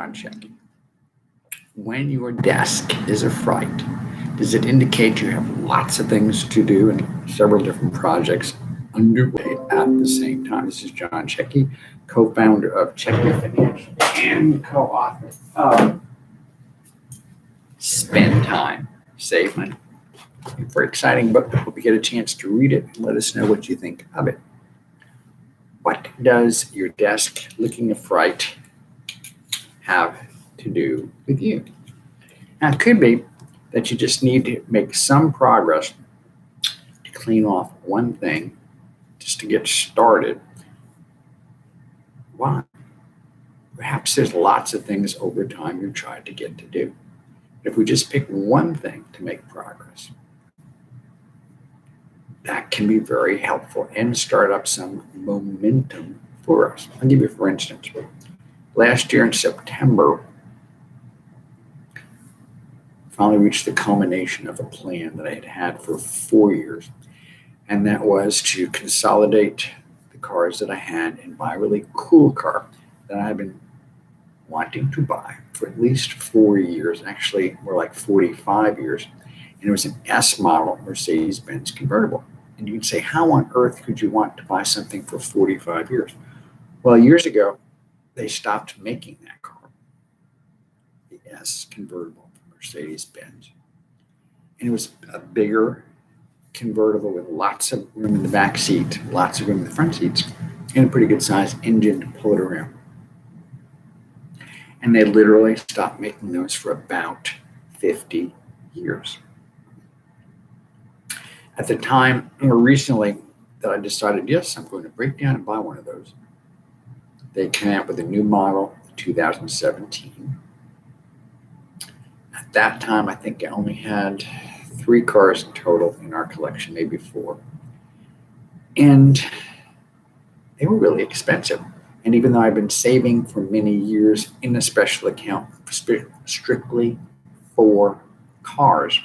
checking. When your desk is a fright, does it indicate you have lots of things to do and several different projects underway at the same time? This is John Checky, co-founder of Checky Financial and co-author of Spend Time, Save Money. A very exciting book. I hope you get a chance to read it and let us know what you think of it. What does your desk looking a fright have to do with you? Now, it could be that you just need to make some progress to clean off one thing just to get started. Why? Perhaps there's lots of things over time you're trying to get to do. If we just pick one thing to make progress, that can be very helpful and start up some momentum for us. I'll give you, for instance, last year in September, finally reached the culmination of a plan that I had had for 4 years, and that was to consolidate the cars that I had and buy a really cool car that I've been wanting to buy for at least 4 years, actually more like 45 years, and it was an S model Mercedes-Benz convertible. And you can say, how on earth could you want to buy something for 45 years? Well, years ago, they stopped making that car, the S convertible from Mercedes-Benz. And it was a bigger convertible with lots of room in the back seat, lots of room in the front seats, and a pretty good sized engine to pull it around. And they literally stopped making those for about 50 years. At the time, more recently, that I decided, yes, I'm going to break down and buy one of those. They came out with a new model in 2017. At that time, I think I only had 3 cars in total in our collection, maybe 4. And they were really expensive. And even though I've been saving for many years in a special account strictly for cars,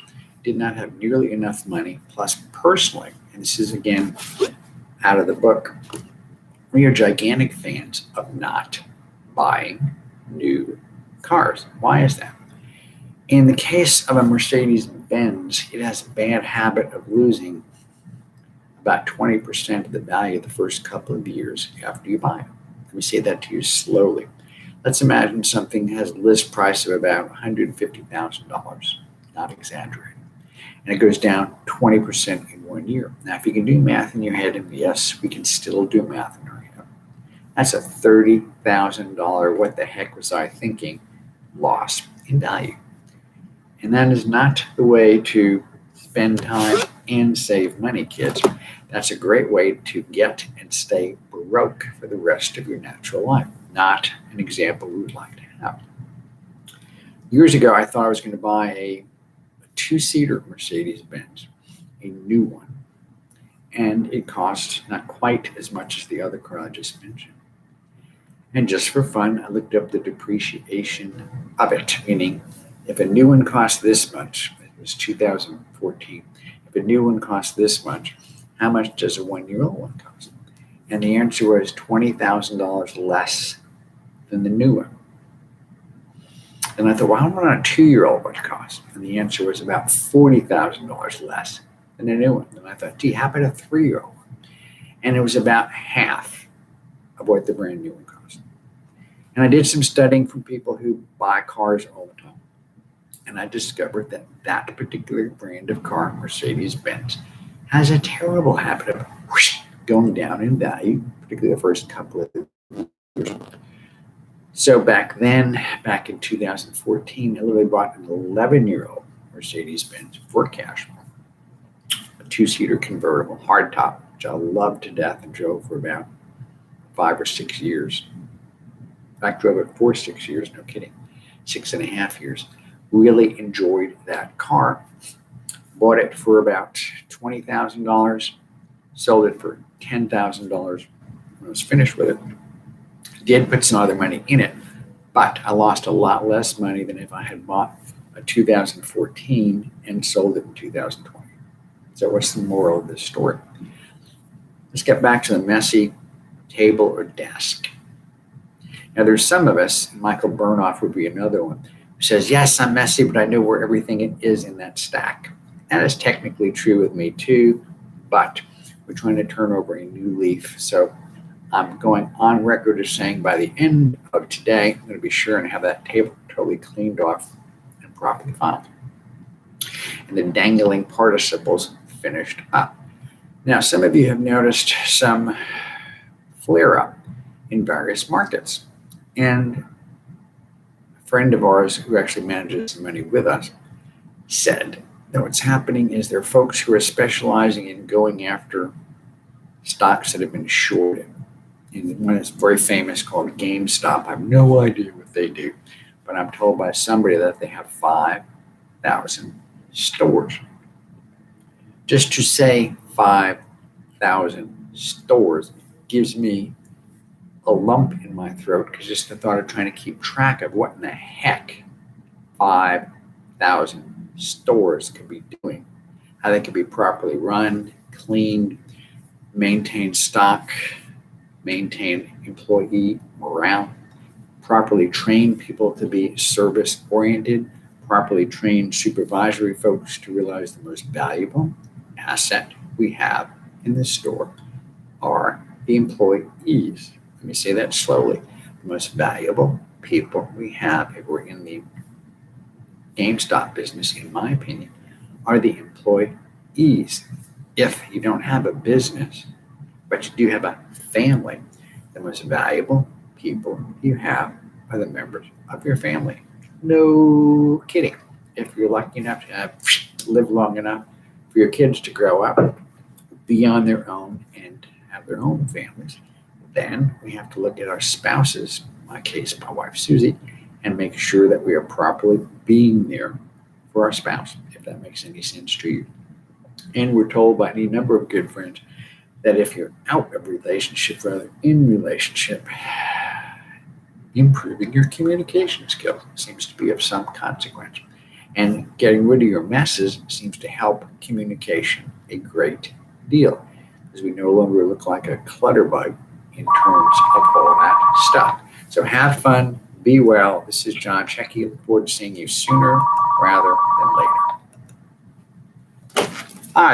did not have nearly enough money. Plus, personally, and this is again out of the book, we are gigantic fans of not buying new cars. Why is that? In the case of a Mercedes-Benz, it has a bad habit of losing about 20% of the value the first couple of years after you buy it. Let me say that to you slowly. Let's imagine something has a list price of about $150,000, not exaggerating. And it goes down 20% in 1 year. Now, if you can do math in your head, and yes, we can still do math in our head, that's a $30,000, what the heck was I thinking, loss in value. And that is not the way to spend time and save money, kids. That's a great way to get and stay broke for the rest of your natural life. Not an example we would like to have. Years ago, I thought I was going to buy a 2-seater Mercedes-Benz, a new one. And it cost not quite as much as the other car I just mentioned. And just for fun, I looked up the depreciation of it, meaning if a new one cost this much, it was 2014, if a new one cost this much, how much does a 1-year-old one cost? And the answer was $20,000 less than the new one. And I thought, well, how much a 2-year-old would cost? And the answer was about $40,000 less than a new one. And I thought, gee, how about a 3-year-old one? And it was about half of what the brand new one cost. And I did some studying from people who buy cars all the time. And I discovered that that particular brand of car, Mercedes-Benz, has a terrible habit of going down in value, particularly the first couple of years. So back in 2014, I literally bought an 11-year-old Mercedes-Benz for cash, a 2-seater convertible, hardtop, which I loved to death and drove for about 5 or 6 years. In fact, drove it for 6 years, no kidding, 6.5 years. Really enjoyed that car. Bought it for about $20,000, sold it for $10,000 when I was finished with it. Did put some other money in it, but I lost a lot less money than if I had bought a 2014 and sold it in 2020. So what's the moral of this story? Let's get back to the messy table or desk. Now, there's some of us, Michael Burnoff would be another one, who says, yes, I'm messy, but I know where everything is in that stack. That is technically true with me too, but we're trying to turn over a new leaf. So I'm going on record as saying by the end of today, I'm going to be sure and have that table totally cleaned off and properly filed. And the dangling participles finished up. Now, some of you have noticed some flare up in various markets. And a friend of ours who actually manages some money with us said that what's happening is there are folks who are specializing in going after stocks that have been shorted. And one is very famous called GameStop. I have no idea what they do, but I'm told by somebody that they have 5,000 stores. Just to say 5,000 stores gives me a lump in my throat because just the thought of trying to keep track of what in the heck 5,000 stores could be doing, how they could be properly run, cleaned, maintain stock, maintain employee morale, properly train people to be service oriented, properly train supervisory folks to realize the most valuable asset we have in the store are the employees. Let me say that slowly. The most valuable people we have, if we're in the GameStop business, in my opinion, are the employees. If you don't have a business, but you do have a family, the most valuable people you have are the members of your family. No kidding. If you're lucky enough to live long enough for your kids to grow up, be on their own, and have their own families, then we have to look at our spouses, in my case, my wife Susie, and make sure that we are properly being there for our spouse, if that makes any sense to you. And we're told by any number of good friends that if you're out of relationship, rather in relationship, improving your communication skills seems to be of some consequence. And getting rid of your messes seems to help communication a great deal, because we no longer look like a clutter bug in terms of all that stuff. So have fun, be well. This is John Checky. Look forward to seeing you sooner rather than later. Hi.